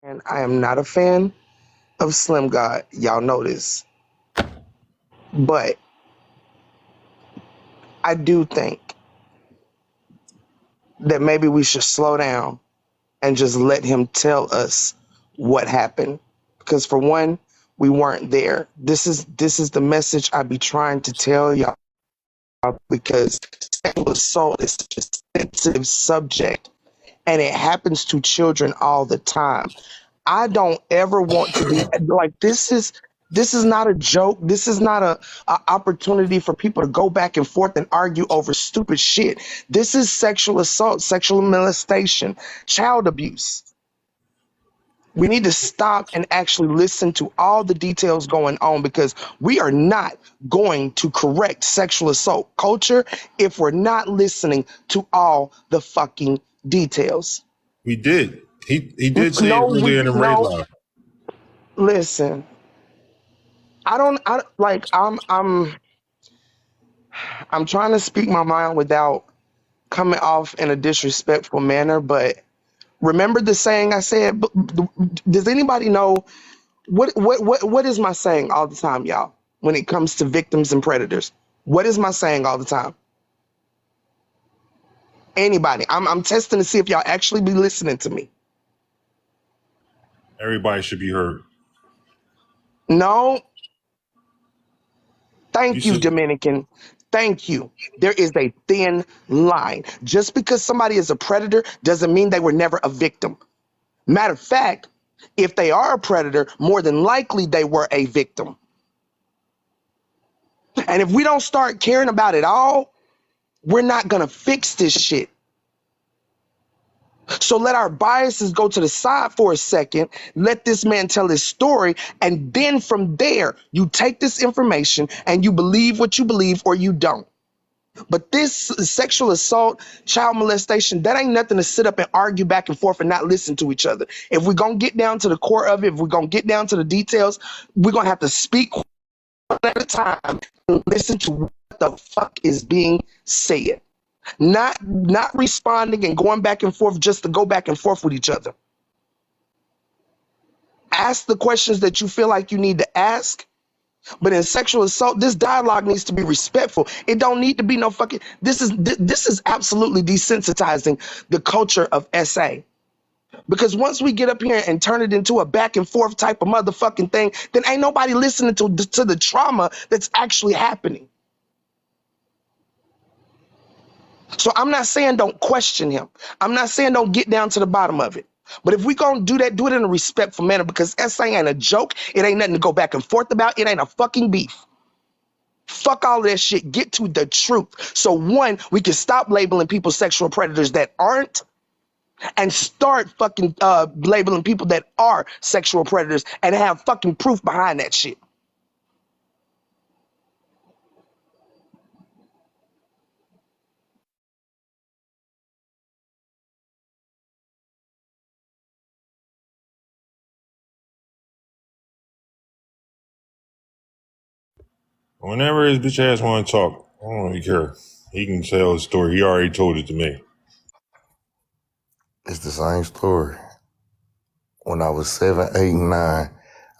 And I am not a fan of Slim God. Y'all know this. But I do think that maybe we should slow down and just let him tell us what happened. Because for one, we weren't there. This is the message I be trying to tell y'all, because sexual assault is such a sensitive subject and it happens to children all the time. I don't ever want to be like this is not a joke. This is not a opportunity for people to go back and forth and argue over stupid shit. This is sexual assault, sexual molestation, child abuse. We need to stop and actually listen to all the details going on, because we are not going to correct sexual assault culture if we're not listening to all the fucking details. We did. He did say it No, earlier in the raid no. live. Listen, I like I'm trying to speak my mind without coming off in a disrespectful manner, but remember the saying I said. Does anybody know what is my saying all the time, y'all? When it comes to victims and predators, what is my saying all the time? Anybody? I'm testing to see if y'all actually be listening to me. Everybody should be heard. No. You Thank you, said Dominican. Thank you. There is a thin line. Just because somebody is a predator doesn't mean they were never a victim. Matter of fact, if they are a predator, more than likely they were a victim. And if we don't start caring about it all, we're not going to fix this shit. So let our biases go to the side for a second. Let this man tell his story. And then from there, you take this information and you believe what you believe or you don't. But this sexual assault, child molestation, that ain't nothing to sit up and argue back and forth and not listen to each other. If we're going to get down to the core of it, if we're going to get down to the details, we're going to have to speak one at a time and listen to what the fuck is being said. Not responding and going back and forth just to go back and forth with each other. Ask the questions that you feel like you need to ask. But in sexual assault, this dialogue needs to be respectful. It don't need to be no fucking. This is absolutely desensitizing the culture of SA. Because once we get up here and turn it into a back and forth type of motherfucking thing, then ain't nobody listening to the trauma that's actually happening. So I'm not saying don't question him. I'm not saying don't get down to the bottom of it. But if we gonna do that, do it in a respectful manner, because SA ain't a joke. It ain't nothing to go back and forth about. It ain't a fucking beef. Fuck all of that shit. Get to the truth. So one, we can stop labeling people sexual predators that aren't, and start fucking labeling people that are sexual predators and have fucking proof behind that shit. whenever his bitch ass want to talk, I don't really care. He can tell his story. He already told it to me. It's the same story. When I was 7, 8, and 9,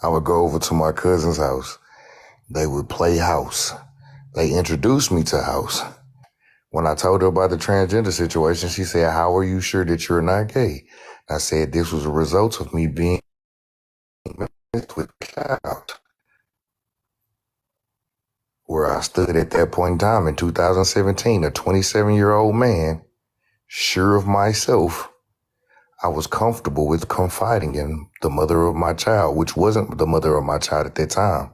I would go over to my cousin's house. They would play house. They introduced me to house. When I told her about the transgender situation, she said, "How are you sure that you're not gay?" I said, "This was a result of me being with a child." Where I stood at that point in time in 2017, a 27-year-old man, sure of myself, I was comfortable with confiding in the mother of my child, which wasn't the mother of my child at that time.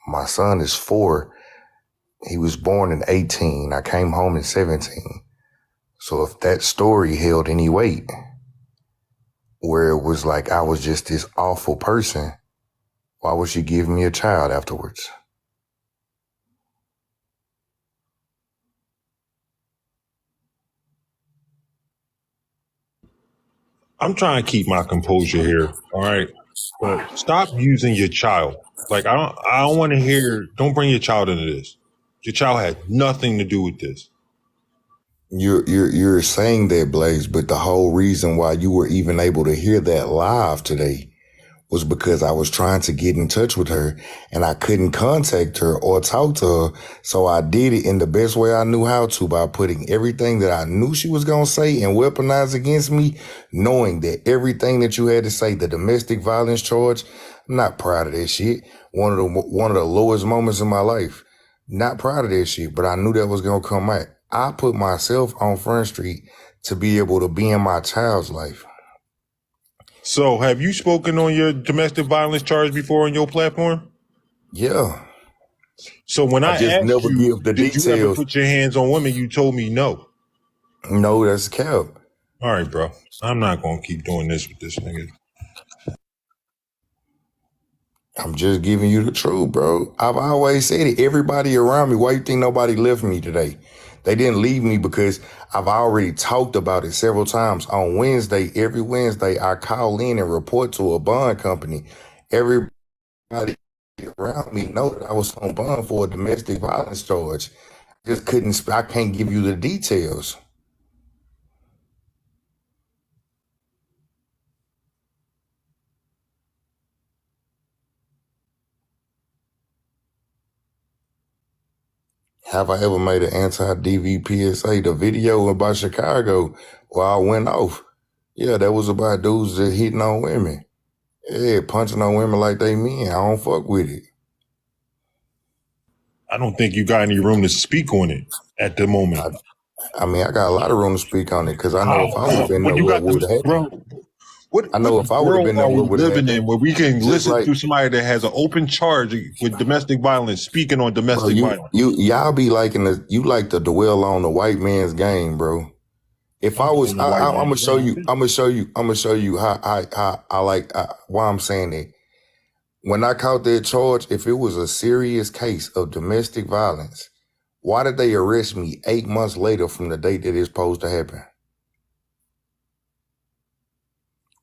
My son is 4. He was born in 18. I came home in 17. So if that story held any weight, where it was like I was just this awful person, why would she give me a child afterwards? I'm trying to keep my composure here, all right? But stop using your child. Like I don't want to hear. Don't bring your child into this. Your child had nothing to do with this. You're saying that, Blaze, but the whole reason why you were even able to hear that live today was because I was trying to get in touch with her and I couldn't contact her or talk to her. So I did it in the best way I knew how to, by putting everything that I knew she was going to say and weaponize against me, knowing that everything that you had to say, the domestic violence charge, I'm not proud of that shit. One of the lowest moments in my life. Not proud of that shit, but I knew that was going to come out. I put myself on Front Street to be able to be in my child's life. So have you spoken on your domestic violence charge before on your platform? Yeah. So when I just asked never you, give the did you ever details. put your hands on women, you told me no. No, that's cap. All right, bro. I'm not going to keep doing this with this nigga. I'm just giving you the truth, bro. I've always said it. Everybody around me, why you think nobody left me today? They didn't leave me because I've already talked about it several times. On Wednesday, every Wednesday, I call in and report to a bond company. Everybody around me know that I was on bond for a domestic violence charge. I can't give you the details. Have I ever made an anti-DVPSA? The video about Chicago where I went off. Yeah, that was about dudes that hitting on women. Yeah, punching on women like they men. I don't fuck with it. I don't think you got any room to speak on it at the moment. I mean, I got a lot of room to speak on it because I know if I would have been there, what would have happened? Bro, what if I would have been there, what would have happened? Living in where we can listen to somebody that has an open charge with domestic violence, speaking on domestic violence. Y'all be liking you like to dwell on the white man's game, bro. If I was, I'm gonna show you. I'm gonna show you how I like why I'm saying that. When I caught that charge, if it was a serious case of domestic violence, why did they arrest me 8 months later from the date that it's supposed to happen?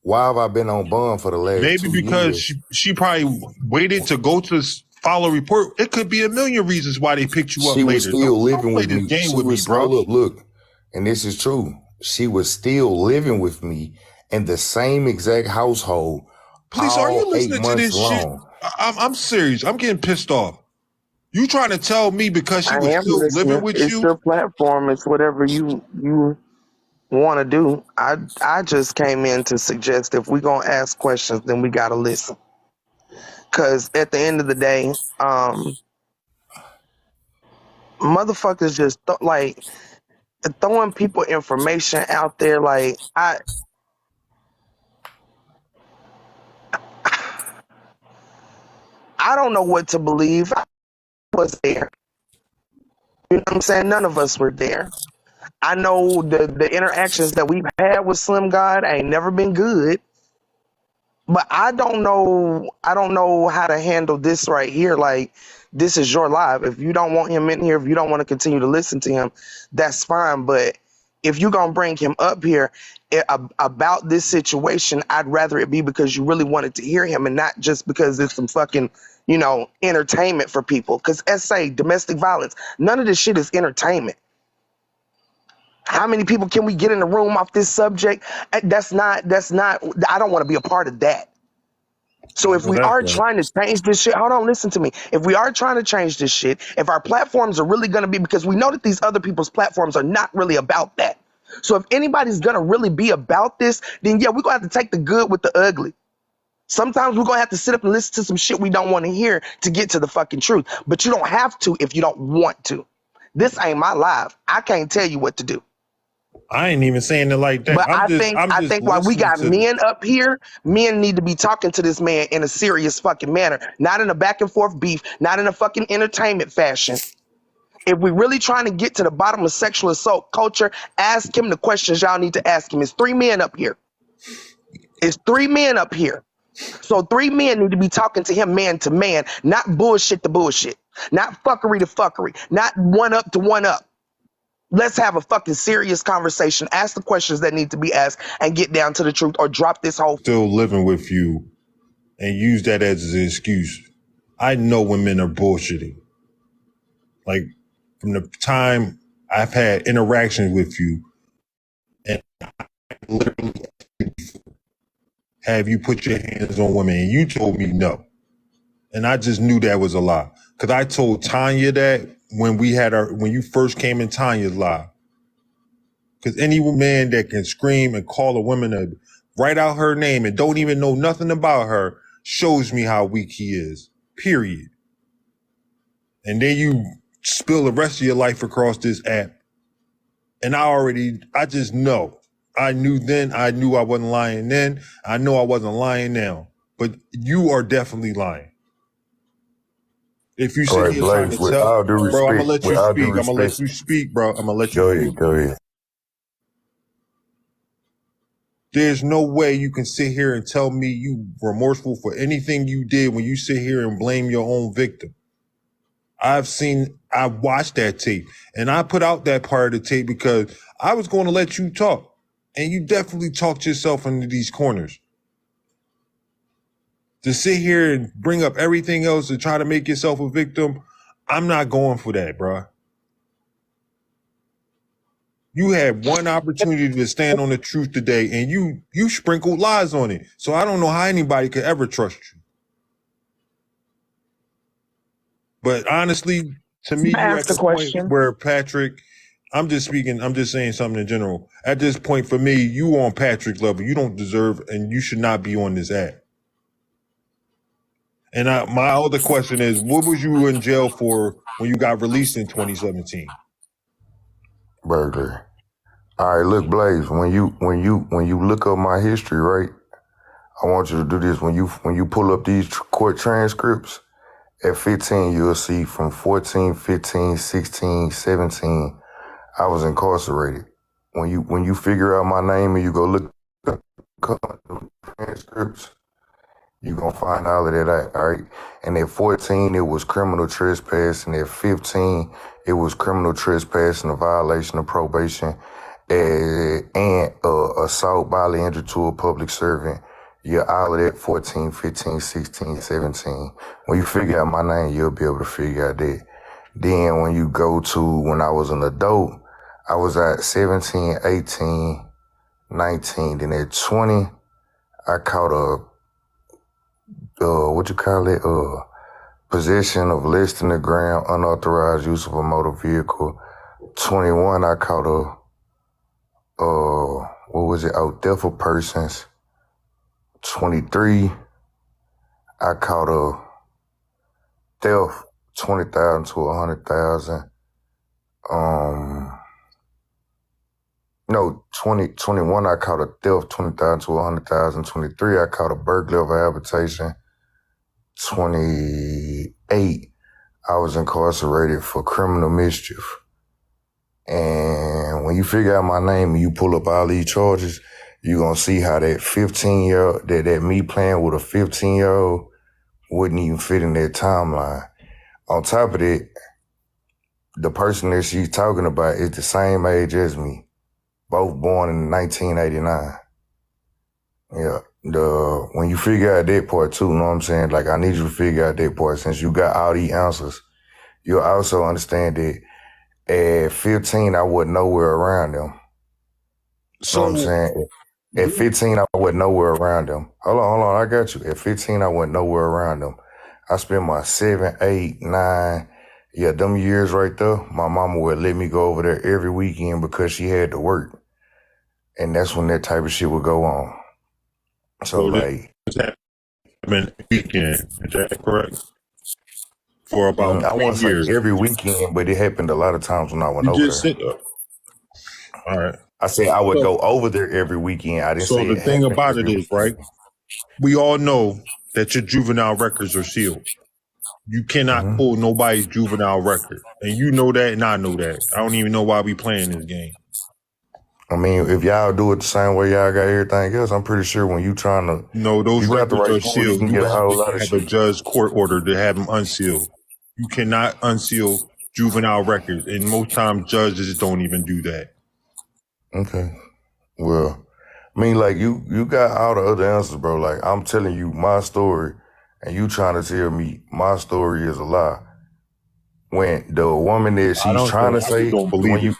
Why have I been on bond for the last 2 years? Maybe because she probably waited to go to file a report. It could be a million reasons why they picked you up later. She was still living with me. Game with me, bro. Look, and this is true. She was still living with me in the same exact household. Please, are you listening to this shit? I'm serious. I'm getting pissed off. You trying to tell me because she was still living with you? It's your platform. It's whatever you want to do. I just came in to suggest if we're going to ask questions, then we got to listen. Because at the end of the day, motherfuckers just like throwing people information out there. Like I don't know what to believe. I was there. You know what I'm saying? None of us were there. I know the interactions that we've had with Slim God ain't never been good. But I don't know how to handle this right here. Like, this is your live. If you don't want him in here, if you don't want to continue to listen to him, that's fine. But if you're going to bring him up here about this situation, I'd rather it be because you really wanted to hear him and not just because it's some fucking, entertainment for people. Because SA, domestic violence, none of this shit is entertainment. How many people can we get in the room off this subject? That's not, I don't want to be a part of that. So if we are trying to change this shit, hold on, listen to me. If we are trying to change this shit, if our platforms are really going to be, because we know that these other people's platforms are not really about that. So if anybody's going to really be about this, then yeah, we're going to have to take the good with the ugly. Sometimes we're going to have to sit up and listen to some shit we don't want to hear to get to the fucking truth. But you don't have to if you don't want to. This ain't my live. I can't tell you what to do. I ain't even saying it like that. But I think while we got men up here, men need to be talking to this man in a serious fucking manner, not in a back and forth beef, not in a fucking entertainment fashion. If we really trying to get to the bottom of sexual assault culture, ask him the questions y'all need to ask him. It's 3 men up here. It's 3 men up here. So 3 men need to be talking to him man to man, not bullshit to bullshit, not fuckery to fuckery, not one up to one up. Let's have a fucking serious conversation. Ask the questions that need to be asked and get down to the truth, or drop this whole still living with you and use that as an excuse. I know when men are bullshitting. Like, from the time I've had interactions with you, and I literally have you put your hands on women, and you told me no. And I just knew that was a lie. Because I told Tanya that when you first came in Tanya's live. Because any man that can scream and call a woman to write out her name and don't even know nothing about her shows me how weak he is. Period. And then you spill the rest of your life across this app. And I just know. I knew then, I knew I wasn't lying then. I know I wasn't lying now. But you are definitely lying. If you sit here trying to tell, bro, I'm gonna let you speak. I'm gonna let you speak, bro. I'm gonna let you speak. Go ahead. There's no way you can sit here and tell me you remorseful for anything you did when you sit here and blame your own victim. I watched that tape, and I put out that part of the tape because I was going to let you talk, and you definitely talked yourself into these corners. To sit here and bring up everything else to try to make yourself a victim, I'm not going for that, bro. You had one opportunity to stand on the truth today, and you sprinkled lies on it. So I don't know how anybody could ever trust you. But honestly, to me, you're at the point where, Patrick, I'm just saying something in general. At this point, for me, you on Patrick level. You don't deserve, and you should not be on this app. And my other question is, what was you in jail for when you got released in 2017? Burglary. All right, look, Blaze. When you look up my history, right? I want you to do this. When you pull up these court transcripts, at 15, you'll see from 14, 15, 16, 17, I was incarcerated. When you figure out my name and you go look up the transcripts, you're going to find all of that, all right? And at 14, it was criminal trespass. And at 15, it was criminal trespass and a violation of probation and assault, bodily injury to a public servant. You're all of that 14, 15, 16, 17. When you figure out my name, you'll be able to figure out that. Then when you go to when I was an adult, I was at 17, 18, 19. Then at 20, I caught possession of less than a gram, unauthorized use of a motor vehicle. 21, I caught theft of persons. 23, I caught a theft, 20,000 to 100,000. 21, I caught a theft, 20,000 to 100,000. 23, I caught a burglary of a habitation. 28, I was incarcerated for criminal mischief. And when you figure out my name and you pull up all these charges, you're going to see how that 15-year-old, that me playing with a 15-year-old wouldn't even fit in that timeline. On top of that, the person that she's talking about is the same age as me, both born in 1989. Yeah, when you figure out that part too, you know what I'm saying? Like, I need you to figure out that part. Since you got all these answers, you'll also understand that at 15, I wasn't nowhere around them. So, you know what I'm saying? At 15, I wasn't nowhere around them. Hold on, I got you. At 15, I wasn't nowhere around them. I spent my 7, 8, 9, them years right there. My mama would let me go over there every weekend because she had to work. And that's when that type of shit would go on. So like, weekend, is that correct? For about I won't say every weekend, but it happened a lot of times when I went over there. All right. I said I would go over there every weekend. I didn't say so the thing about it is, right? We all know that your juvenile records are sealed. You cannot pull nobody's juvenile record. And you know that, and I know that. I don't even know why we playing this game. I mean, if y'all do it the same way y'all got everything else, I'm pretty sure when you trying to... No, those records are sealed. You have a judge court order to have them unsealed. You cannot unseal juvenile records. And most times, judges don't even do that. Okay. Well, I mean, like, you got all the other answers, bro. Like, I'm telling you my story, and you trying to tell me my story is a lie. When the woman that she's trying to say... don't believe you.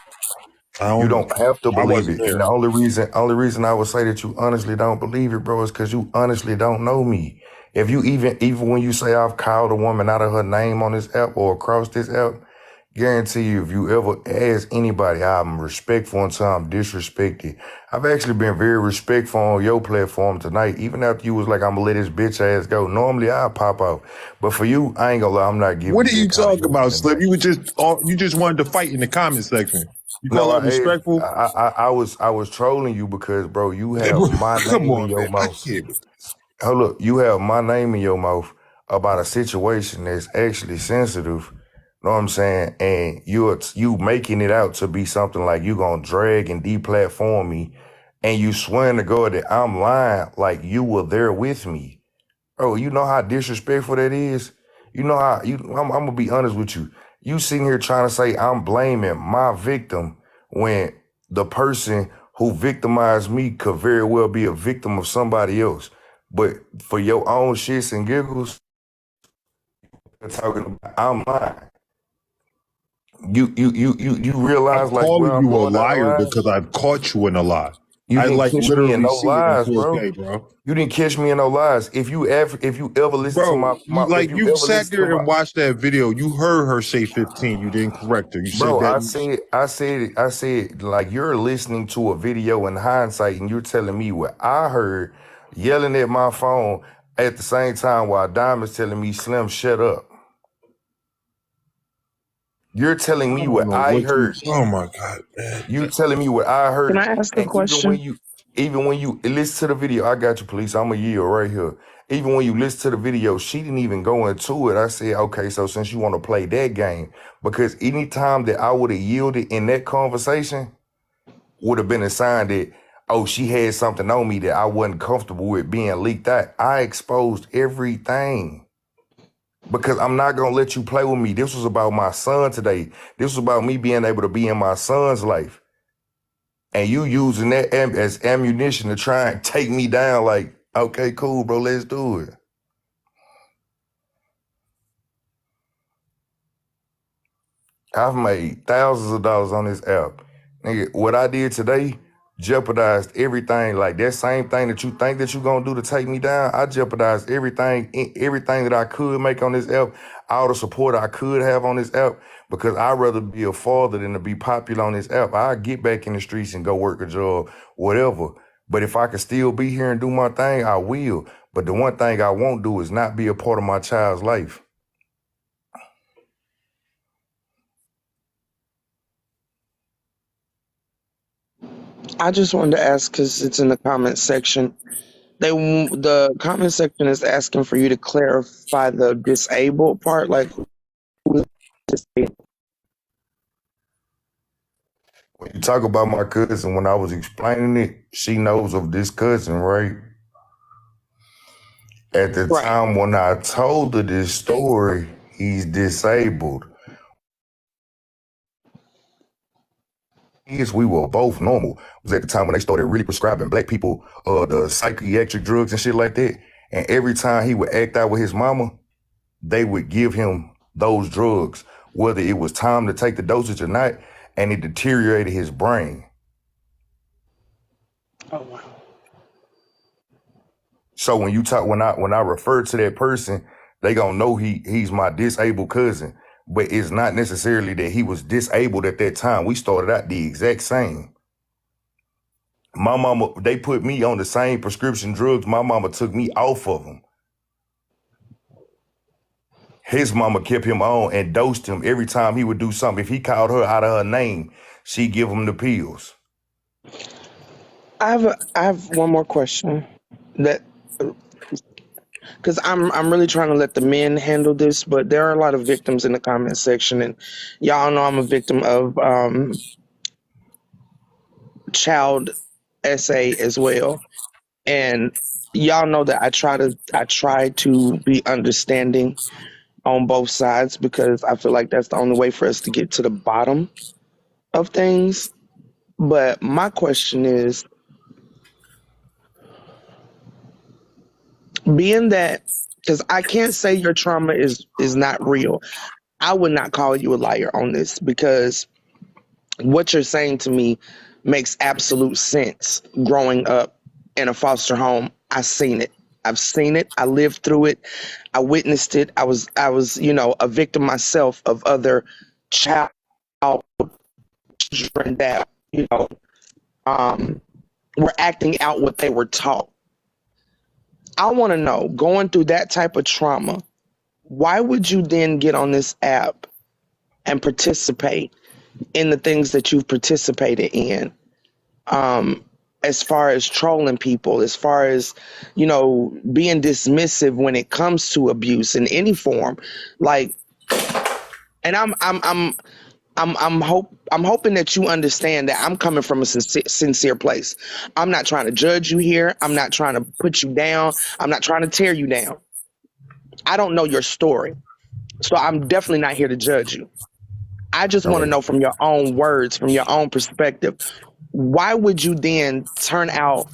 You don't have to I believe wasn't it. And there. the only reason I would say that you honestly don't believe it, bro, is because you honestly don't know me. If you even when you say I've called a woman out of her name on this app or across this app, guarantee you, if you ever ask anybody, I'm respectful until I'm disrespected. I've actually been very respectful on your platform tonight, even after you was like, I'm gonna let this bitch ass go. Normally I pop out, but for you, I ain't gonna lie, I'm not giving What you are you that kind of talking energy about, Slim? tonight. You just wanted to fight in the comment section. You call No, that respectful? I was trolling you because, bro, you have my Come name in on, your man. I mouth. can't. Hold up, you have my name in your mouth about a situation that's actually sensitive. Know what I'm saying? And you making it out to be something like you gonna drag and deplatform me, and you swearing to God that I'm lying, like you were there with me. Bro, you know how disrespectful that is? You know how I'm gonna be honest with you. You sitting here trying to say I'm blaming my victim when the person who victimized me could very well be a victim of somebody else. But for your own shits and giggles, you're talking about I'm lying. You I'm realize like where calling I'm you a going down the liar line? because I've caught you in a lie. You I didn't like catch me in literally no see it in lies, bro. 4K, bro. You didn't catch me in no lies. If you ever listen to Bro, if you you ever sat listen to there my and watched that video. You heard her say 15. You didn't correct her. You said bro, that. I said like you're listening to a video in hindsight and you're telling me what I heard yelling at my phone at the same time while Diamond's telling me, Slim, shut up. You're telling I me don't what know I what you. heard. Oh my god, man. You telling me what I Can heard, I ask a and question? even when you listen to the video, I got you, police. I'm a yield right here. Even when you listen to the video, she didn't even go into it. I said, okay, so since you want to play that game, because any time that I would have yielded in that conversation would have been a sign that, oh, she had something on me that I wasn't comfortable with being leaked out. I exposed everything because I'm not gonna let you play with me. This was about my son today. This was about me being able to be in my son's life. And you using that as ammunition to try and take me down like, okay, cool, bro, let's do it. I've made thousands of dollars on this app. Nigga, what I did today jeopardized everything. Like that same thing that you think that you gonna do to take me down, I jeopardized everything that I could make on this app, all the support I could have on this app, because I'd rather be a father than to be popular on this app. I get back in the streets and go work a job, whatever. But if I can still be here and do my thing, I will. But the one thing I won't do is not be a part of my child's life. I just wanted to ask because it's in the comment section. The comment section is asking for you to clarify the disabled part. Like, who is disabled? When you talk about my cousin, when I was explaining it, she knows of this cousin, right? At the Right. time when I told her this story, he's disabled. Yes, we were both normal. It was at the time when they started really prescribing black people the psychiatric drugs and shit like that. And every time he would act out with his mama, they would give him those drugs, whether it was time to take the dosage or not, and it deteriorated his brain. Oh wow. So when I refer to that person, they gonna know he's my disabled cousin. But it's not necessarily that he was disabled at that time. We started out the exact same. My mama, they put me on the same prescription drugs. My mama took me off of them. His mama kept him on and dosed him every time he would do something. If he called her out of her name, she'd give him the pills. I have one more question. That because I'm really trying to let the men handle this, but there are a lot of victims in the comment section, and y'all know I'm a victim of child SA as well. And y'all know that I try to be understanding on both sides because I feel like that's the only way for us to get to the bottom of things. But my question is, being that, because I can't say your trauma is not real. I would not call you a liar on this because what you're saying to me makes absolute sense. Growing up in a foster home, I've seen it. I've seen it. I lived through it. I witnessed it. I was, a victim myself of other child children that, um, were acting out what they were taught. I want to know, going through that type of trauma, why would you then get on this app and participate in the things that you've participated in? As far as trolling people, as far as, being dismissive when it comes to abuse in any form. Like, and I'm hoping that you understand that I'm coming from a sincere place. I'm not trying to judge you here. I'm not trying to put you down. I'm not trying to tear you down. I don't know your story, so I'm definitely not here to judge you. I just want to Okay. know from your own words, from your own perspective, why would you then turn out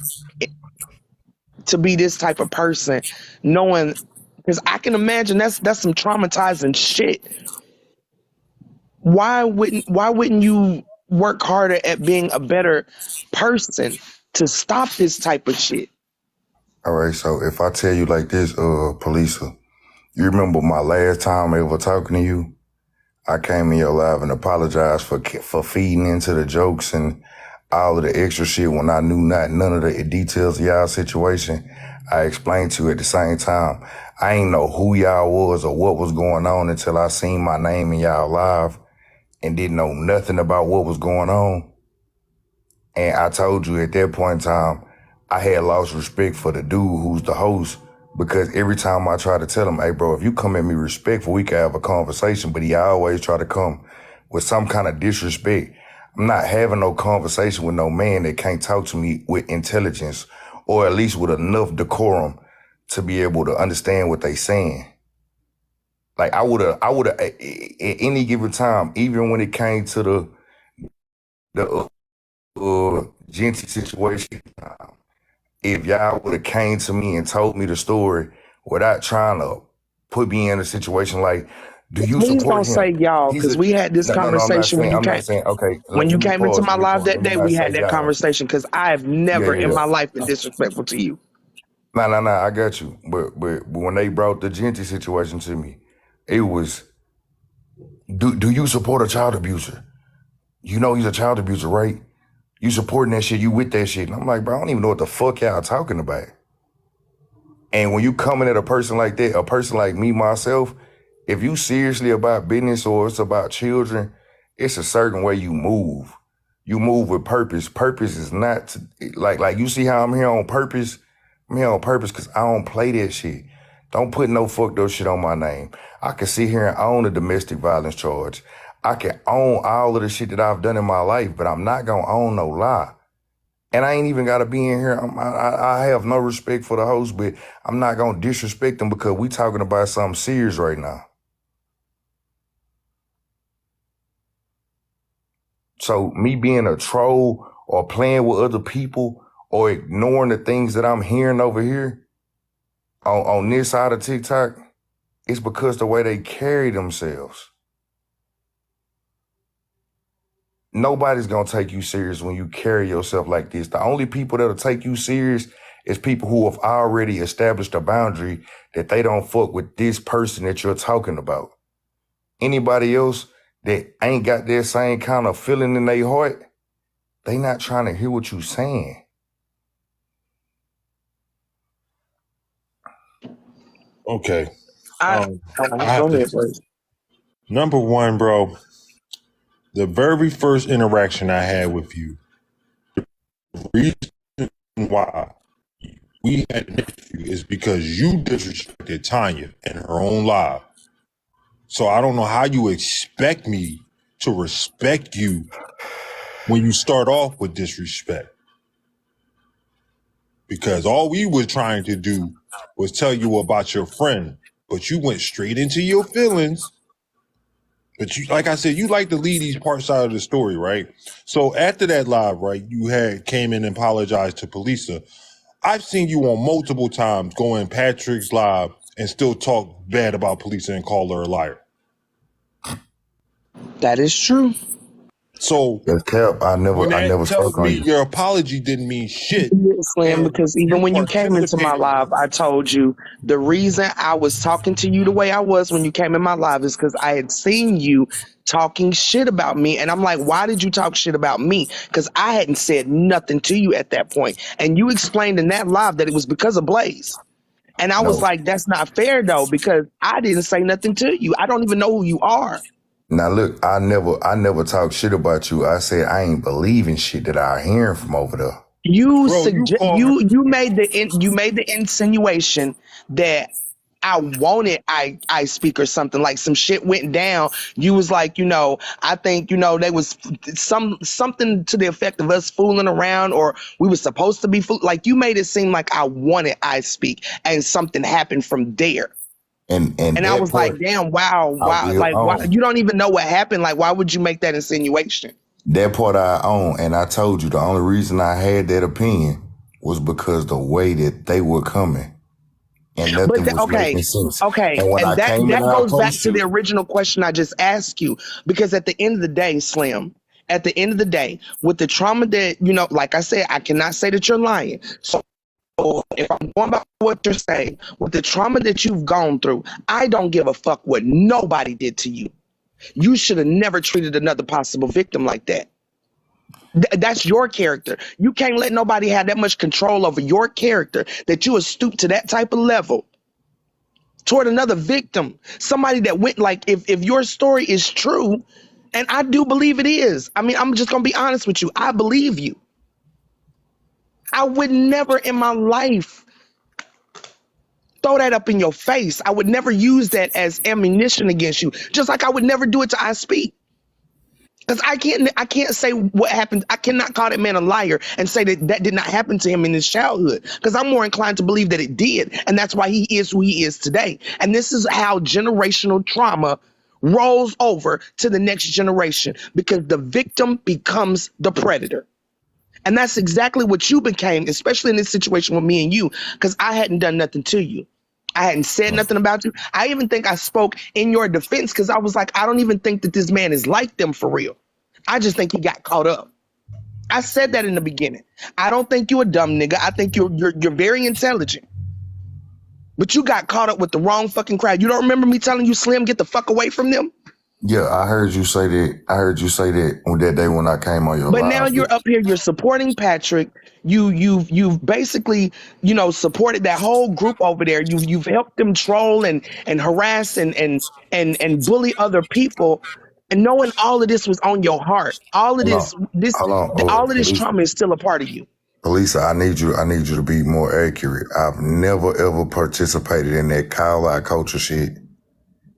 to be this type of person, knowing, because I can imagine that's some traumatizing shit. Why wouldn't you work harder at being a better person to stop this type of shit? All right. So if I tell you like this, Polisa, you remember my last time ever talking to you? I came in your live and apologized for feeding into the jokes and all of the extra shit when I knew none of the details of y'all situation. I explained to you at the same time. I ain't know who y'all was or what was going on until I seen my name in y'all live and didn't know nothing about what was going on. And I told you at that point in time, I had lost respect for the dude who's the host, because every time I try to tell him, hey, bro, if you come at me respectful, we can have a conversation. But he always try to come with some kind of disrespect. I'm not having no conversation with no man that can't talk to me with intelligence, or at least with enough decorum to be able to understand what they saying. Like I would have at any given time, even when it came to the Genty situation, if y'all would have came to me and told me the story without trying to put me in a situation like, do you Please don't support say him? y'all, He's because a we had this no, I'm not conversation when saying, you came okay, when you came into my live let that me day. not We say had that y'all. conversation, because I have Yeah, never in yeah. my life been disrespectful to you. No, I got you. But when they brought the Genty situation to me, it was, do you support a child abuser? You know he's a child abuser, right? You supporting that shit, you with that shit. And I'm like, bro, I don't even know what the fuck y'all talking about. And when you coming at a person like that, a person like me, myself, if you seriously about business or it's about children, it's a certain way you move. You move with purpose. Purpose is not to, like you see how I'm here on purpose? I'm here on purpose because I don't play that shit. Don't put no fucked up shit on my name. I can sit here and own a domestic violence charge. I can own all of the shit that I've done in my life, but I'm not gonna own no lie. And I ain't even got to be in here. I have no respect for the host, but I'm not going to disrespect them because we talking about something serious right now. So me being a troll or playing with other people or ignoring the things that I'm hearing over here on this side of TikTok, it's because the way they carry themselves. Nobody's going to take you serious when you carry yourself like this. The only people that'll take you serious is people who have already established a boundary that they don't fuck with this person that you're talking about. Anybody else that ain't got that same kind of feeling in their heart, they not trying to hear what you saying. Okay. I I have Go to. ahead, please. Number one, bro, the very first interaction I had with you, the reason why we had an issue is because you disrespected Tanya in her own live. So I don't know how you expect me to respect you when you start off with disrespect. Because all we were trying to do was tell you about your friend, but you went straight into your feelings. But you, like I said, you like to leave these parts out of the story, right? So after that live, right, you had came in and apologized to Polisa. I've seen you on multiple times go in Patrick's live and still talk bad about Polisa and call her a liar. That is true. So That's cap. I when never that tells spoke on me you. your apology didn't mean shit, Slim, and because even you when you came into my participated. live, I told you the reason I was talking to you the way I was when you came in my live is because I had seen you talking shit about me. And I'm like, why did you talk shit about me? Because I hadn't said nothing to you at that point. And you explained in that live that it was because of Blaze. And I was No. like, that's not fair though, because I didn't say nothing to you. I don't even know who you are. Now look, I never talk shit about you. I said I ain't believing shit that I hearing from over there. Bro, you call her. You made the insinuation that I wanted I speak or something, like some shit went down. You was like, I think, there was something to the effect of us fooling around, or we were supposed to be like, you made it seem like I wanted I speak, and something happened from there. And And I that was like, part damn, wow, I will like, why, own. you don't even know what happened. Like, why would you make that insinuation? That part I own. And I told you the only reason I had that opinion was because the way that they were coming. And nothing was Okay, making sense. okay, And when and I that came and that I goes back approached to the you, original question I just asked you, because at the end of the day, Slim, at the end of the day, with the trauma that like I said, I cannot say that you're lying. So if I'm going by what you're saying, with the trauma that you've gone through, I don't give a fuck what nobody did to you. You should have never treated another possible victim like that. That's your character. You can't let nobody have that much control over your character that you would stoop to that type of level toward another victim. Somebody that went, like, if your story is true, and I do believe it is. I mean, I'm just gonna be honest with you. I believe you. I would never in my life throw that up in your face. I would never use that as ammunition against you. Just like I would never do it to I Speak. Because I can't say what happened. I cannot call that man a liar and say that did not happen to him in his childhood. Because I'm more inclined to believe that it did. And that's why he is who he is today. And this is how generational trauma rolls over to the next generation, because the victim becomes the predator. And that's exactly what you became, especially in this situation with me and you, because I hadn't done nothing to you. I hadn't said nothing about you. I even think I spoke in your defense, because I was like, I don't even think that this man is like them for real. I just think he got caught up. I said that in the beginning. I don't think you're a dumb nigga. I think you're very intelligent. But you got caught up with the wrong fucking crowd. You don't remember me telling you, Slim, get the fuck away from them? yeah, I heard you say that. I heard you say that on that day when I came on your But now live. you're up here, you're supporting Patrick. You've basically, supported that whole group over there. You've helped them troll and harass and bully other people. And knowing all of this was on your heart. All of Hold on. all of this Lisa, trauma is still a part of you. Lisa, I need you to be more accurate. I've never ever participated in that call out culture shit.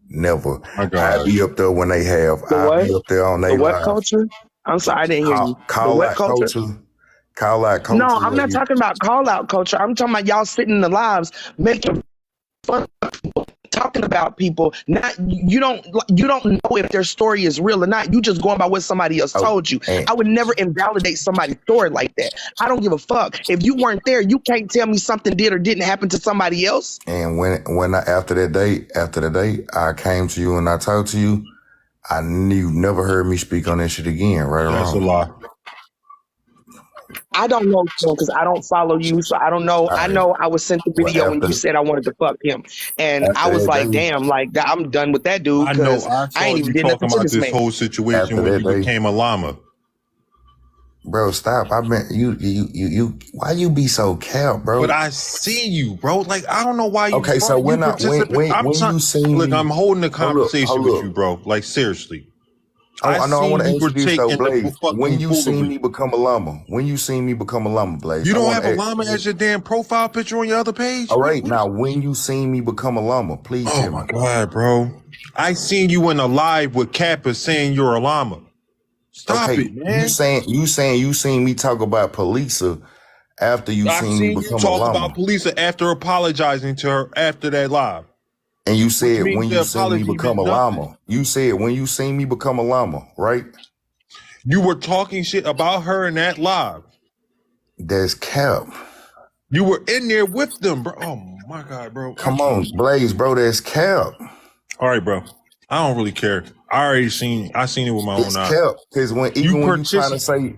Never. My I God. be up there when they have. The I what? be up there on The they what live. culture? I'm sorry, I didn't hear you. The Call what out culture? culture. Call out No, culture. I'm not talking about call out culture. I'm talking about y'all sitting in the lives making fun of people, talking about people. Not you don't know if their story is real or not. You just going by what somebody else told you. And, I would never invalidate somebody's story like that. I don't give a fuck. If you weren't there, you can't tell me something did or didn't happen to somebody else. and when I, after the day, I came to you and I talked to you. I knew you never heard me speak on that shit again, right or That's a wrong. lie. I don't know, because I don't follow you, so I don't know. I know I was sent the Well, video when you said I wanted to fuck him, and I after was that like, day, damn, like I'm done with that dude, I know. because I I saw ain't you even did nothing talking to about this this man. whole situation after when that you day, became a llama. bro, stop. I mean, you. Why you be so cap, bro? But I see you, bro. Like, I don't know why you. Okay, so you when participate. I'm when trying. you seen Look, me, I'm holding a conversation hold with up. you, bro. Like, seriously. Oh, I know. I want to you ask you this partake though, in the Blaze. When fucking you seen foolery. me become a llama, Blaze, You I don't want have to a ask llama you as this. your damn profile picture on your other page? All right, now when you seen me become a llama, please Oh tell my me. God, bro. I seen you in a live with Kappa saying you're a llama. Stop Okay, it, man. you seen me talk about Polisa after you I seen me seen you become a talk llama. about Polisa after apologizing to her after that live. And you Which said means when the you seen me apology become a meant nothing. llama. You said when you seen me become a llama, right? You were talking shit about her in that live. That's cap. You were in there with them, bro. Oh my God, bro. Come on, Blaze, bro, that's cap. All right, bro. I don't really care. I seen it with my It's own eyes. cap. Because even when you trying to say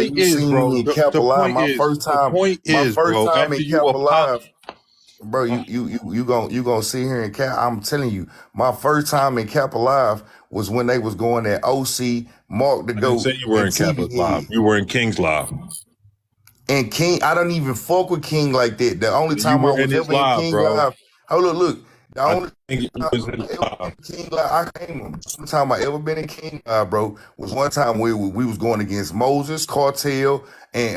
you seen me in Cap Alive, my first time in Cap Alive, bro, you gonna sit here and Cap. I'm telling you, my first time in Cap Alive was when they was going at OC, Mark the I didn't Goat, say you were in and Cap TV Live. Head. You were in King's Live. And King, I don't even fuck with King like that. The only time I was ever in King Live, hold up, look. The only time I ever been in King Live, one time I ever been in King Live, bro, was one time we was going against Moses, Cartel, and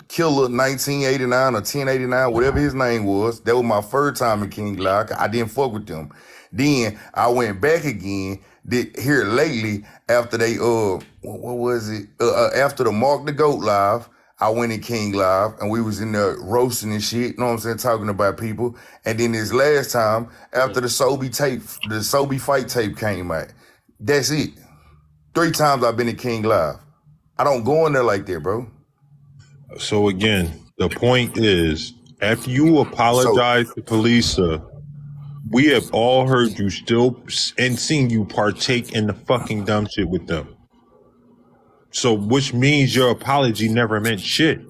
Killer 1989 or 1089, whatever his name was. That was my first time in King Live. I didn't fuck with them. Then I went back again here lately after they what was it? After the Mark the Goat Live. I went in King Live and we was in there roasting and shit, you know what I'm saying, talking about people. And then this last time, after the Sobe fight tape came out, that's it. 3 times I've been in King Live. I don't go in there like that, bro. So again, the point is, after you apologize to police, we have all heard you still and seen you partake in the fucking dumb shit with them. So, which means your apology never meant shit.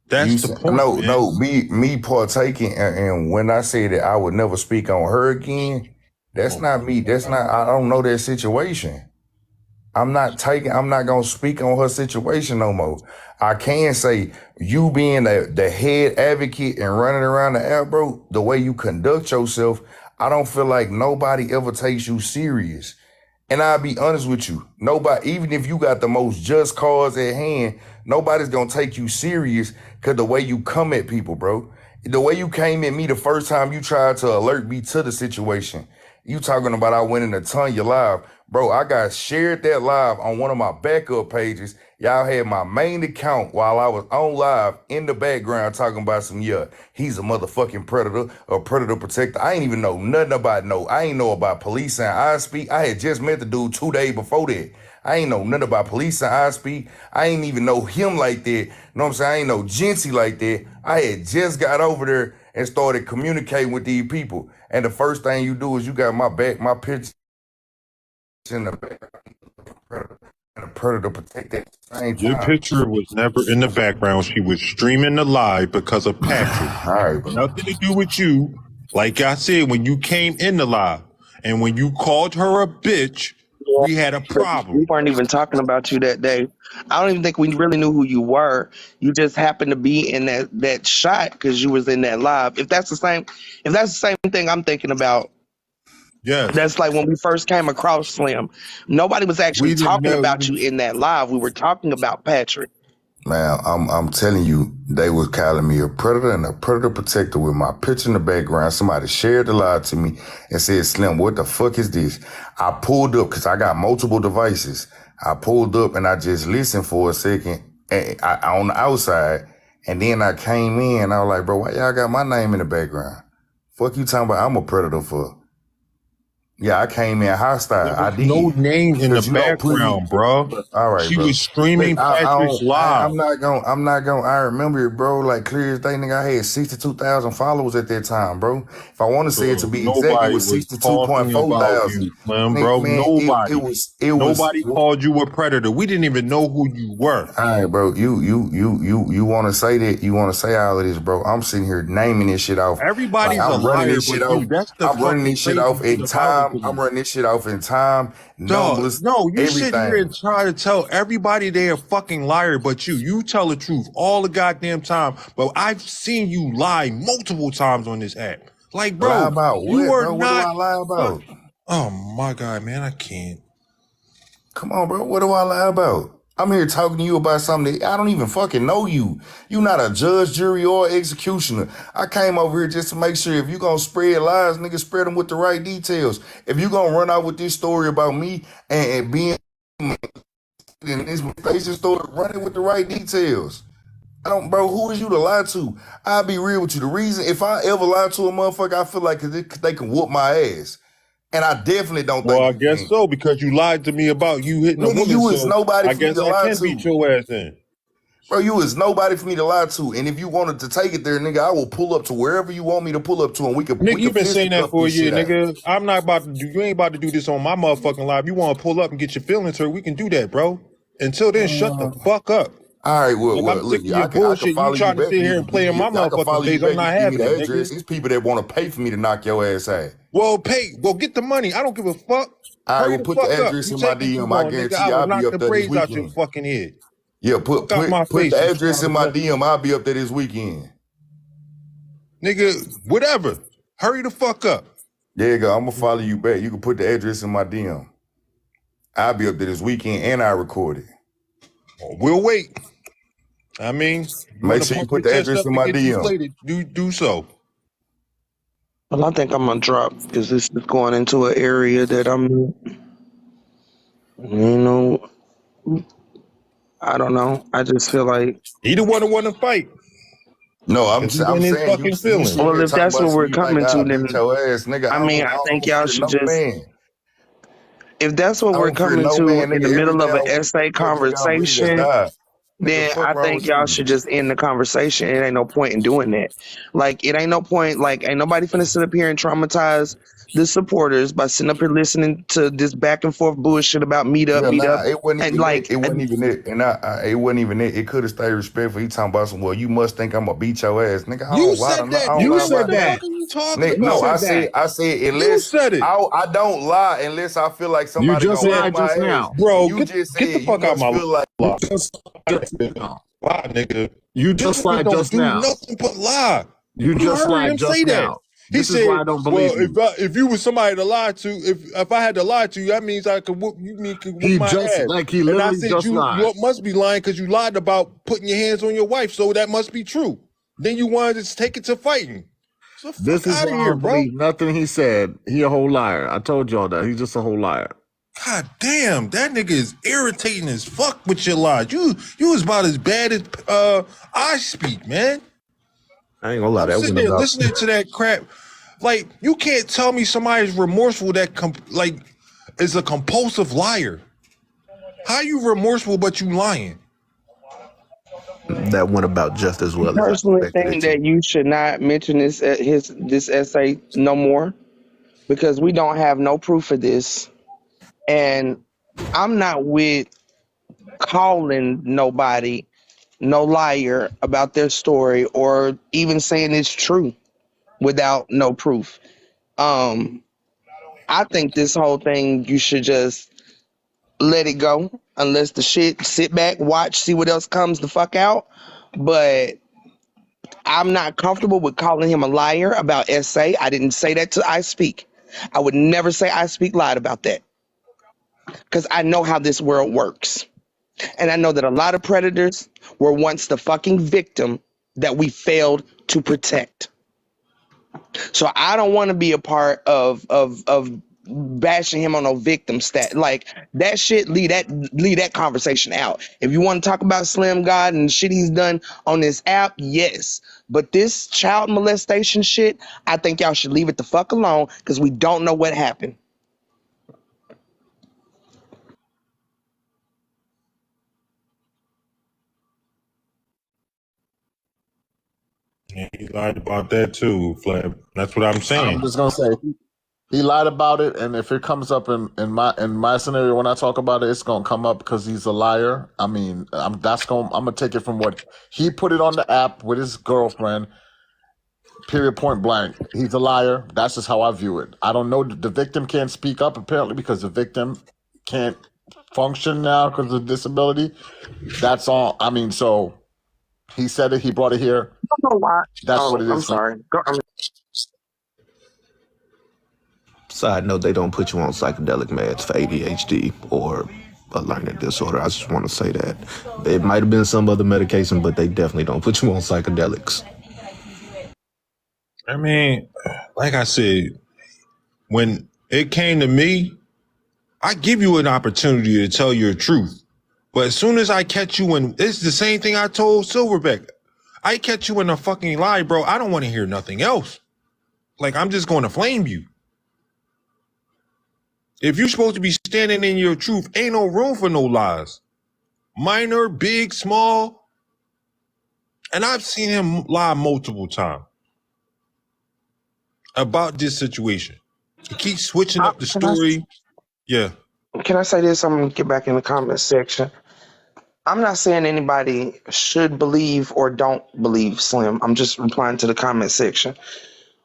That's the point. No, me partaking, and when I say that I would never speak on her again, that's not me. That's not. I don't know that situation. I'm not gonna speak on her situation no more. I can say you being the head advocate and running around the app, bro. The way you conduct yourself, I don't feel like nobody ever takes you serious. And I'll be honest with you, nobody, even if you got the most just cause at hand, nobody's gonna take you serious because the way you come at people, bro. The way you came at me the first time you tried to alert me to the situation. You talking about I went in a Tanya live. Bro, I got shared that live on one of my backup pages. Y'all had my main account while I was on live in the background talking about he's a motherfucking predator, a predator protector. I ain't even know nothing about I ain't know about police and I speak. I had just met the dude 2 days before that. I ain't know nothing about police and I speak. I ain't even know him like that. You know what I'm saying? I ain't know Jincy like that. I had just got over there and started communicating with these people. And the first thing you do is you got my picture in the back. And a predator protect at the same time. Your picture was never in the background. She was streaming the live because of Patrick. All right, bro. Nothing to do with you. Like I said, when you came in the live and when you called her a bitch, we had a problem. We weren't even talking about you that day. I don't even think we really knew who you were. You just happened to be in that shot because you was in that live. If that's the same thing I'm thinking about. Yeah, that's like when we first came across Slim. Nobody was actually talking about you in that live. We were talking about Patrick. Man, I'm telling you, they was calling me a predator and a predator protector with my picture in the background. Somebody shared the live to me and said, Slim, what the fuck is this? I pulled up because I got multiple devices. I pulled up and I just listened for a second on the outside. And then I came in. I was like, bro, why y'all got my name in the background? Fuck you talking about I'm a predator for? Yeah, I came in hostile. I did. No name in the background, bro. All right, she bro. was streaming Patrick's live. I'm not gonna. I remember it, bro. Like clear as day, nigga. I had 62,000 followers at that time, bro. If I want to say it to be exact, it was 62.4 thousand. Bro, nobody called you a predator. We didn't even know who you were. All right, bro. You want to say that? You want to say all of this, bro? I'm sitting here naming this shit off. Everybody's a liar, I'm running this shit off in time. I'm running this shit off in time. Numbers, no, you everything. sit here and try to tell everybody they're a fucking liar, but you tell the truth all the goddamn time. But I've seen you lie multiple times on this app. Like, bro, lie about what, you are bro? not. What do I lie about? Oh my God, man, I can't. Come on, bro. What do I lie about? I'm here talking to you about something that I don't even fucking know you. You not a judge, jury, or executioner. I came over here just to make sure if you gonna spread lies, nigga, spread them with the right details. If you gonna run out with this story about me and being in this facing story, run it with the right details. Bro, who is you to lie to? I'll be real with you. The reason, if I ever lie to a motherfucker, I feel like they can whoop my ass. And I definitely don't think. Well, I guess so, because you lied to me about you hitting a woman. You was nobody I guess I can beat your ass in. Bro, you is nobody for me to lie to. And if you wanted to take it there, nigga, I will pull up to wherever you want me to pull up to, and we Nigga, could you been saying that fisticuff for a this year, shit out. nigga. I'm not about to do. You ain't about to do this on my motherfucking live. You want to pull up and get your feelings hurt? We can do that, bro. Until then, shut the fuck up. All right, well, Like, I'm sick look, of your I can bullshit. You follow you trying to back. sit You here can and give play in me, my I can motherfucking follow you face. I'm back. You not can give me having the it, address. nigga. These people that want to pay for me to knock your ass out. Well, pay. Well, get the money. I don't give a fuck. I Hurry will the put the fuck up. address You in my taking too DM. I long, nigga. guarantee I you will I'll be knock up the there this braids out your weekend. fucking head. Yeah, Fuck out my put face. the You address son in of my a DM. I'll be up there this weekend. nigga. Whatever. Hurry the fuck up. There you go. I'm gonna follow you back. You can put the address in my DM. I'll be up there this weekend and I record it. We'll wait. I mean, you Make want to sure you pump put your the chest address up in and my get DM. deflated. Do so. Well, I think I'm gonna drop because this is going into an area that I don't know. I just feel like, He the one who want to fight. No, I'm Cause he's in his saying fucking you feelings. sitting well, here if talking that's about what some we're you think coming to, I'll beat then your ass, nigga. I mean, I I think don't y'all fear should no just, man. if that's what I we're don't fear coming no to man, in nigga. the Every middle day of an I wake essay up, nigga, I'm breathing to conversation, God. Nigga, then fuck I wrong think with y'all you. should just end the conversation. It ain't no point in doing that. Like, it ain't no point. Like, ain't nobody finna sit up here and traumatize the supporters by sitting up here listening to this back and forth bullshit about meet up, Yeah, beat nah, up, it wasn't and even it. like, It wasn't even it. And it wasn't even it. It could have stayed respectful. He talking about some, well, you must think I'm gonna beat your ass. Nigga, I You don't lie said to that, I don't nigga. You lie What said about the nothing. fuck that. are you talking Nigga, You no, about? said that. I said You unless said it. I don't lie unless I feel like You somebody just gonna whoop lied my just ass. now. And Bro, you just get the said you fuck out must my feel like lie, Just now. nigga. You This just nigga lied don't just do now. nothing but lie. You You just heard lied him say just that. now. He This is why said, I don't "Well, believe you. if you was somebody to lie to, if I had to lie to you, that means I could whoop you. Mean could whoop He my just ass." like he And I literally said, just lied. "You must be lying because you lied about putting your hands on your wife, so that must be true." Then you wanted to take it to fighting. So This fuck is out of why I here, don't bro. believe nothing he said. He a whole liar. I told y'all that. He's just a whole liar. God damn, that nigga is irritating as fuck with your lies. You was about as bad as I speak, man. I ain't gonna lie. I'm That sitting went there about. listening to that crap. Like, you can't tell me somebody's remorseful that is a compulsive liar. How you remorseful but you lying? That went about just as well as I personally expected it think to. that you should not mention this essay no more because we don't have no proof of this, and I'm not with calling nobody no liar about their story or even saying it's true without no proof. Um, I think this whole thing you should just let it go unless the shit sit back, watch, see what else comes the fuck out. But I'm not comfortable with calling him a liar about SA. I didn't say that to I Speak. I would never say I Speak lied about that because I know how this world works. And I know that a lot of predators were once the fucking victim that we failed to protect. So I don't want to be a part of bashing him on no victim stat. Like that shit, leave that conversation out. If you want to talk about Slim God and shit he's done on this app, yes. But this child molestation shit, I think y'all should leave it the fuck alone because we don't know what happened. Yeah, he lied about that too, Flab. That's what I'm I'm saying. just gonna say he lied about it, and if it comes up in my scenario when I talk about it, it's gonna come up because he's a liar. I mean, I'm gonna take it from what he put it on the app with his girlfriend. Period. Point blank. He's a liar. That's just how I view it. I don't know. The victim can't speak up apparently because the victim can't function now because of disability. That's all. I mean, so he said it. He brought it here. I don't know why. That's what Oh, it I'm is. sorry. Side note, they don't put you on psychedelic meds for ADHD or a learning disorder. I just want to say that. It might have been some other medication, but they definitely don't put you on psychedelics. I mean, like I said, when it came to me, I give you an opportunity to tell your truth. But as soon as I catch you in, it's the same thing I told Silverback. I catch you in a fucking lie, bro. I don't want to hear nothing else. Like, I'm just going to flame you. If you're supposed to be standing in your truth, ain't no room for no lies. Minor, big, small. And I've seen him lie multiple times about this situation. He keeps switching up the story. Yeah. Can I say this? I'm going to get back in the comment section. I'm not saying anybody should believe or don't believe Slim. I'm just replying to the comment section.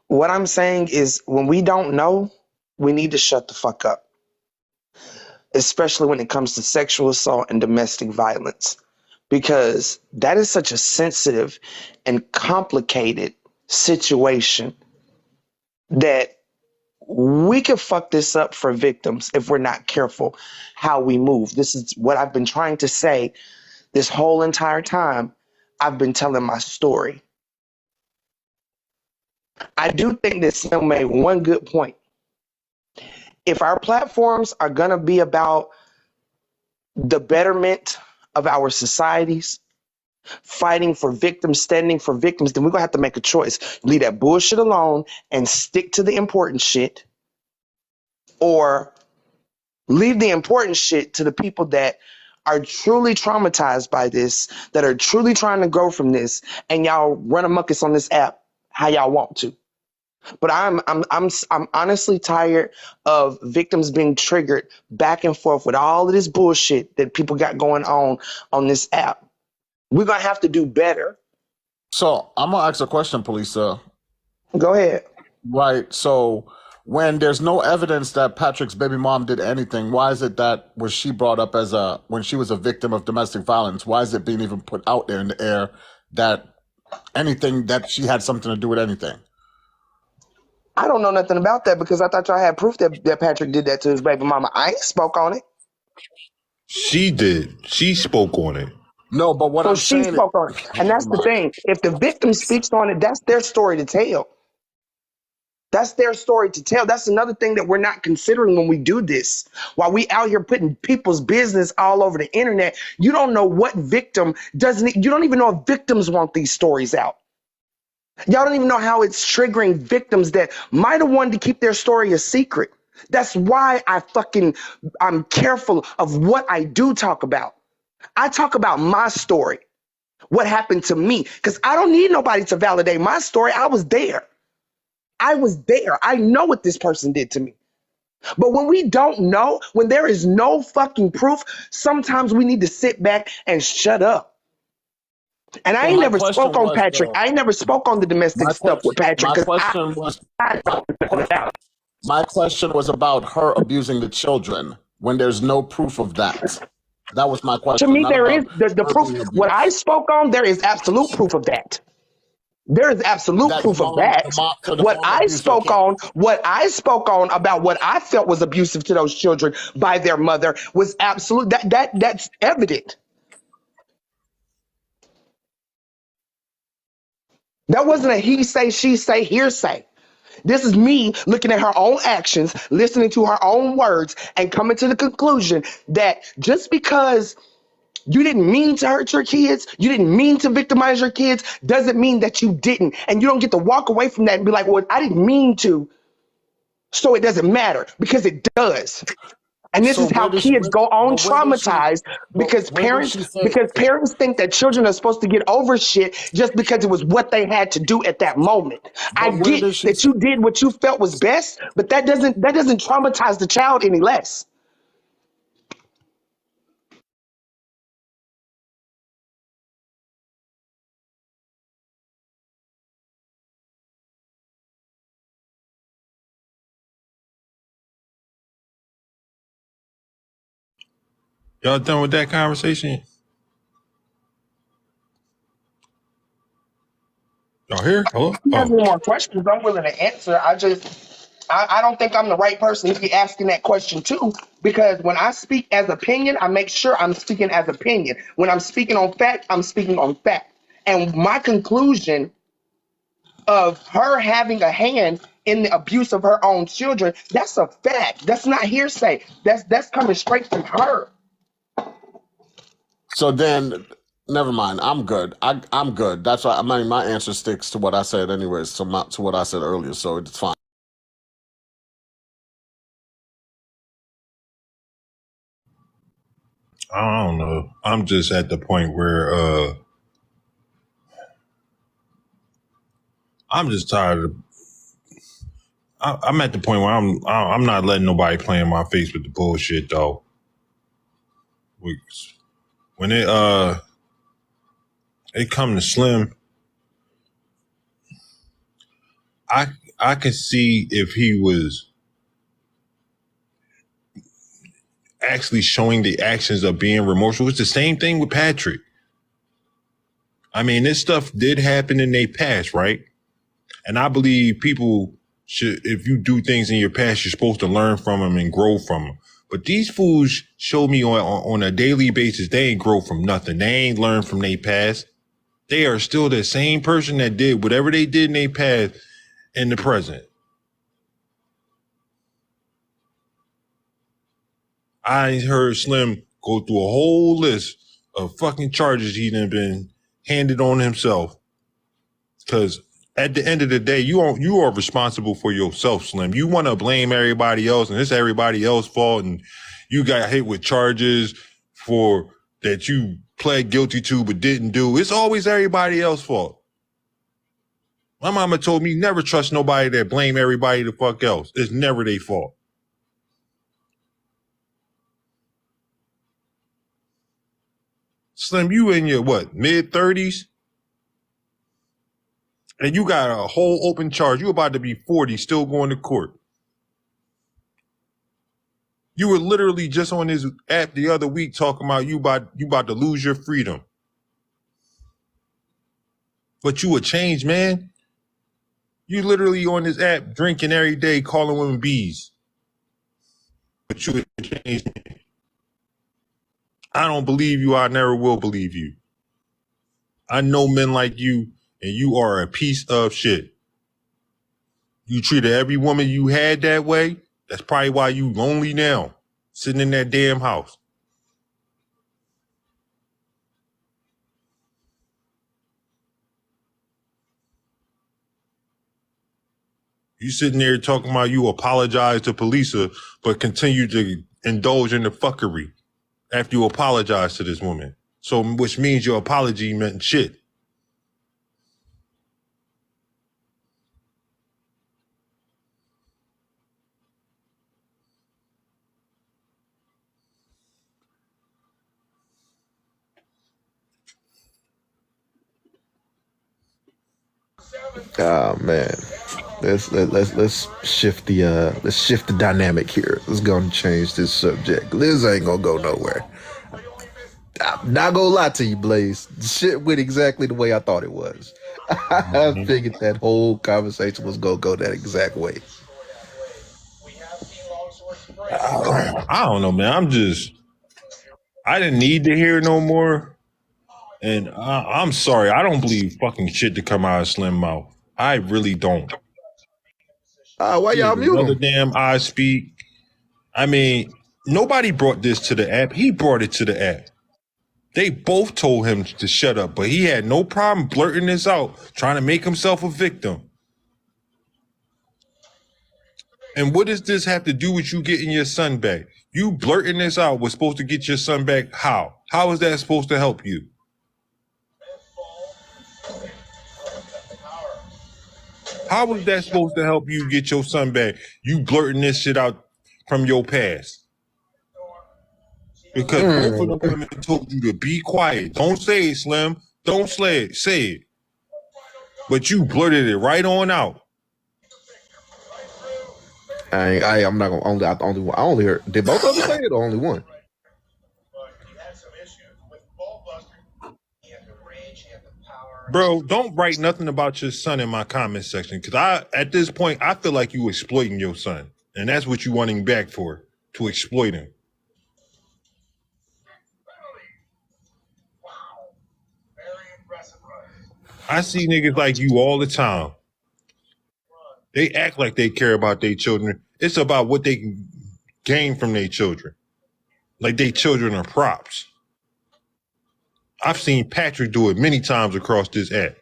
What I'm saying is when we don't know, we need to shut the fuck up, especially when it comes to sexual assault and domestic violence, because that is such a sensitive and complicated situation that we could fuck this up for victims if we're not careful how we move. This is what I've been trying to say this whole entire time. I've been telling my story. I do think that Slim made one good point. If our platforms are going to be about the betterment of our societies, fighting for victims, standing for victims, then we're going to have to make a choice. Leave that bullshit alone and stick to the important shit, or leave the important shit to the people that are truly traumatized by this, that are truly trying to grow from this, and y'all run amuckus on this app how y'all want to. But I'm honestly tired of victims being triggered back and forth with all of this bullshit that people got going on this app. We're gonna have to do better. So I'm gonna ask a question, Polisa. Go ahead. Right. So when there's no evidence that Patrick's baby mom did anything, why is it that was she brought up as when she was a victim of domestic violence? Why is it being even put out there in the air that anything that she had something to do with anything? I don't know nothing about that because I thought y'all had proof that Patrick did that to his baby mama. I ain't spoke on it. She did. She spoke on it. No, but what So I'm she saying spoke on it. And that's the thing. If the victim speaks on it, that's their story to tell. That's their story to tell. That's another thing that we're not considering when we do this. While we out here putting people's business all over the internet, you don't know what victim doesn't. You don't even know if victims want these stories out. Y'all don't even know how it's triggering victims that might have wanted to keep their story a secret. That's why I'm careful of what I do talk about. I talk about my story, what happened to me, because I don't need nobody to validate my story. I was there. I was there. I know what this person did to me. But when we don't know, when there is no fucking proof, sometimes we need to sit back and shut up. And I So ain't my never question spoke on was Patrick. though, I ain't never spoke on the domestic stuff with Patrick my because question was I don't know about. my question was about her abusing the children when there's no proof of that. That was my To question, me, not there is about the her proof. being What I abused. spoke on, there is absolute proof of that. There is absolute That proof of that. the mom abused her kids. What I spoke on about what I felt was abusive to those children by their mother was absolute. That's evident. That wasn't a he say, she say, hearsay. This is me looking at her own actions, listening to her own words, and coming to the conclusion that just because you didn't mean to hurt your kids, you didn't mean to victimize your kids, doesn't mean that you didn't. And you don't get to walk away from that and be like, well, I didn't mean to, so it doesn't matter, because it does. And this So is how kids go on traumatized because where did she say parents think that children are supposed to get over shit just because it was what they had to do at that moment. I but where get did she that you did what you felt was best, but that doesn't traumatize the child any less. Y'all done with that conversation? Y'all here? Hello? If you have Oh. any more questions, I'm willing to answer. I don't think I'm the right person to be asking that question to, because when I speak as opinion, I make sure I'm speaking as opinion. When I'm speaking on fact, I'm speaking on fact. And my conclusion of her having a hand in the abuse of her own children, that's a fact. That's not hearsay. That's coming straight from her. so then never mind. I'm good. I'm good. That's why my answer sticks to what I said anyways, to what I said earlier, so it's fine. I don't know. I'm just at the point where I'm just tired of. I'm at the point where I'm not letting nobody play in my face with the bullshit though. When it come to Slim, I can see if he was actually showing the actions of being remorseful. It's the same thing with Patrick. I mean, this stuff did happen in their past, right? And I believe people should, if you do things in your past, you're supposed to learn from them and grow from them. But these fools show me on a daily basis, they ain't grow from nothing. They ain't learn from their past. They are still the same person that did whatever they did in their past in the present. I heard Slim go through a whole list of fucking charges he done been handed on himself. Because at the end of the day, you are responsible for yourself, Slim. You want to blame everybody else, and it's everybody else's fault, and you got hit with charges for that you pled guilty to but didn't do. It's always everybody else's fault. My mama told me never trust nobody that blame everybody the fuck else. It's never their fault. Slim, you in your mid-30s? And you got a whole open charge. You about to be 40, still going to court. You were literally just on this app the other week talking about you about to lose your freedom. But you a changed man. You literally on this app drinking every day, calling women bees. But you a changed man. I don't believe you. I never will believe you. I know men like you, and you are a piece of shit. You treated every woman you had that way. That's probably why you lonely now, sitting in that damn house. You sitting there talking about you apologize to Polisa, but continue to indulge in the fuckery after you apologize to this woman. So, which means your apology meant shit. Oh man, let's shift the dynamic here. Let's go and change this subject. Liz ain't gonna go nowhere. I'm not gonna lie to you, Blaze. Shit went exactly the way I thought it was. I figured that whole conversation was gonna go that exact way. I don't know, man. I didn't need to hear no more. And I'm sorry. I don't believe fucking shit to come out of Slim mouth. I really don't. Why y'all mute Another him? damn I speak. I mean, nobody brought this to the app. He brought it to the app. They both told him to shut up, but he had no problem blurting this out, trying to make himself a victim. And what does this have to do with you getting your son back? You blurting this out was supposed to get your son back. How? How is that supposed to help you? How was that supposed to help you get your son back? You blurting this shit out from your past. Because both of them women told you to be quiet. Don't say it, Slim. Don't say it. But you blurted it right on out. I'm not gonna I only heard. Did both of them say it or only one? Bro, don't write nothing about your son in my comment section, because at this point, I feel like you exploiting your son. And that's what you want him back for, to exploit him. I see niggas like you all the time. They act like they care about their children. It's about what they can gain from their children. Like their children are props. I've seen Patrick do it many times across this app.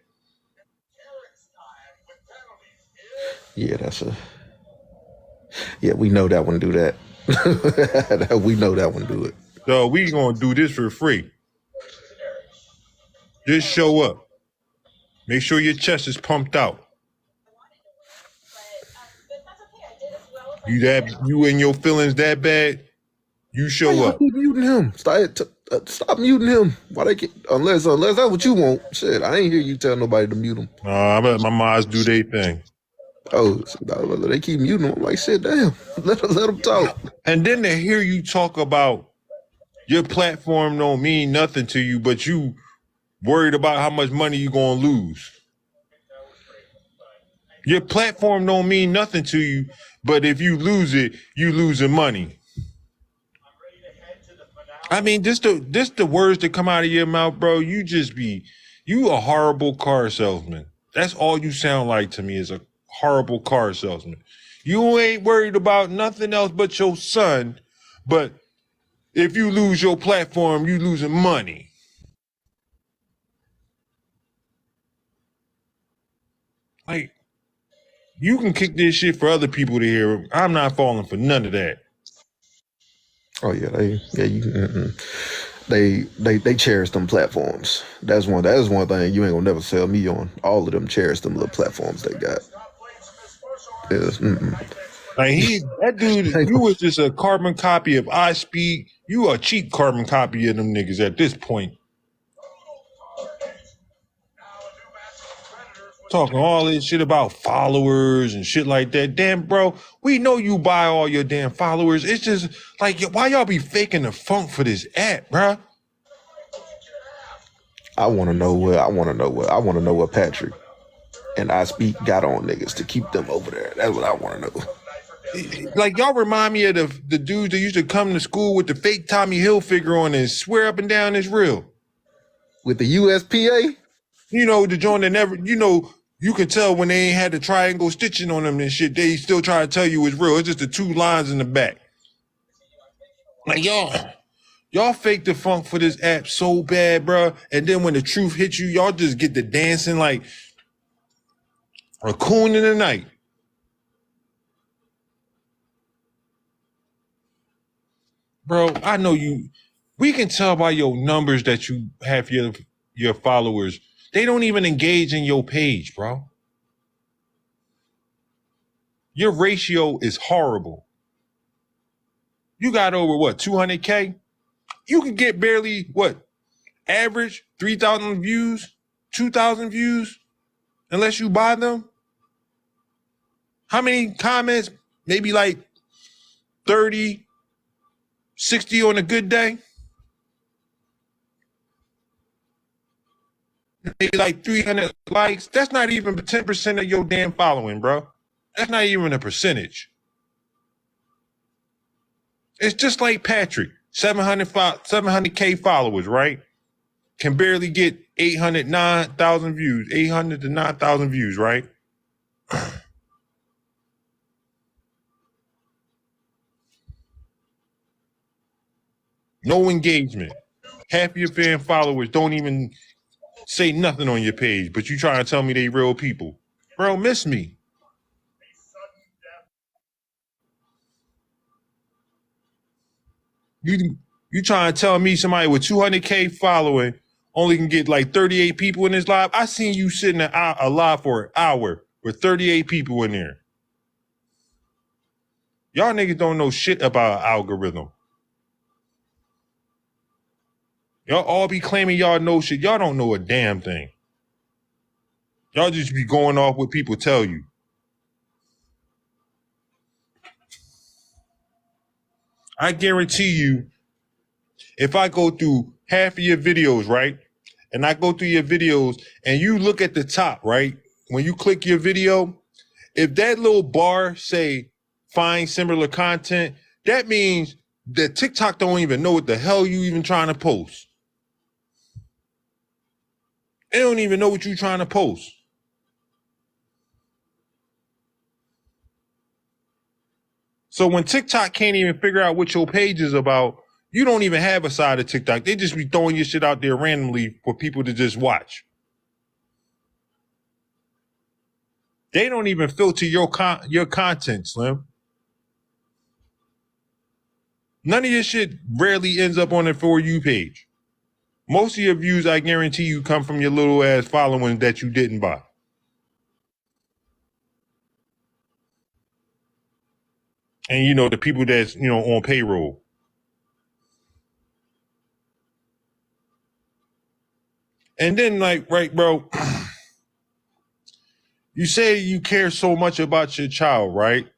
Yeah, we know that one do that. We know that one do it. So we gonna do this for free. Just show up. Make sure your chest is pumped out. You and your feelings that bad, you Why show y'all up. keep muting him? Stop muting him. Why they keep, unless that's what you want. Shit, I ain't hear you tell nobody to mute him. I let my mods do their thing. Oh, so they keep muting him. I'm like, shit, damn. Let them talk. And then to hear you talk about your platform don't mean nothing to you, but you worried about how much money you gonna lose. Your platform don't mean nothing to you, but if you lose it, you losing money. I mean, just the words that come out of your mouth, bro, you a horrible car salesman. That's all you sound like to me, is a horrible car salesman. You ain't worried about nothing else but your son, but if you lose your platform, you losing money. Like, you can kick this shit for other people to hear. I'm not falling for none of that. Oh yeah, they cherish them platforms. That is one thing you ain't gonna never sell me on. All of them cherish them little platforms they got. Yes. Like that dude, you was just a carbon copy of iSpeed. You a cheap carbon copy of them niggas at this point. Talking all this shit about followers and shit like that. Damn, bro, we know you buy all your damn followers. It's just like, why y'all be faking the funk for this app, bro? I want to know what Patrick and iSpeak got on niggas to keep them over there. That's what I want to know. Like, y'all remind me of the dudes that used to come to school with the fake Tommy Hilfiger on and swear up and down it's real. With the USPA? You know, the joint that never, you can tell when they ain't had the triangle stitching on them and shit, they still try to tell you it's real. It's just the two lines in the back. Like, y'all fake the funk for this app so bad, bro. And then when the truth hits you, y'all just get the dancing like a coon in the night. Bro, I know we can tell by your numbers that you have your followers. They don't even engage in your page, bro. Your ratio is horrible. You got over 200K? You can get barely average 3,000 views, 2,000 views, unless you buy them. How many comments? Maybe like 30, 60 on a good day. Maybe like 300 likes. That's not even 10% of your damn following, bro. That's not even a percentage. It's just like Patrick, 700K followers, right? Can barely get 9,000 views, 800 to 9,000 views, right? No engagement. Half of your fan followers don't even say nothing on your page, but you trying to tell me they real people. Bro, miss me. You trying to tell me somebody with 200K following only can get like 38 people in this live? I seen you sitting a live for an hour with 38 people in there. Y'all niggas don't know shit about algorithm. Y'all all be claiming y'all know shit. Y'all don't know a damn thing. Y'all just be going off what people tell you. I guarantee you, if I go through half of your videos, right? And I go through your videos and you look at the top, right? When you click your video, if that little bar say find similar content, that means that TikTok don't even know what the hell you even trying to post. They don't even know what you trying to post. So when TikTok can't even figure out what your page is about, you don't even have a side of TikTok. They just be throwing your shit out there randomly for people to just watch. They don't even filter your content, Slim. None of your shit rarely ends up on the For You page. Most of your views, I guarantee you, come from your little ass following that you didn't buy. And you know, the people that's, you know, on payroll. And then like, right, bro, you say you care so much about your child, right?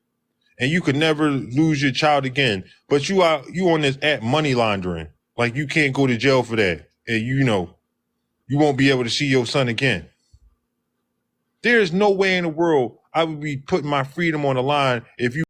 And you could never lose your child again. But you on this app money laundering. Like you can't go to jail for that. And you know, you won't be able to see your son again. There's no way in the world I would be putting my freedom on the line if you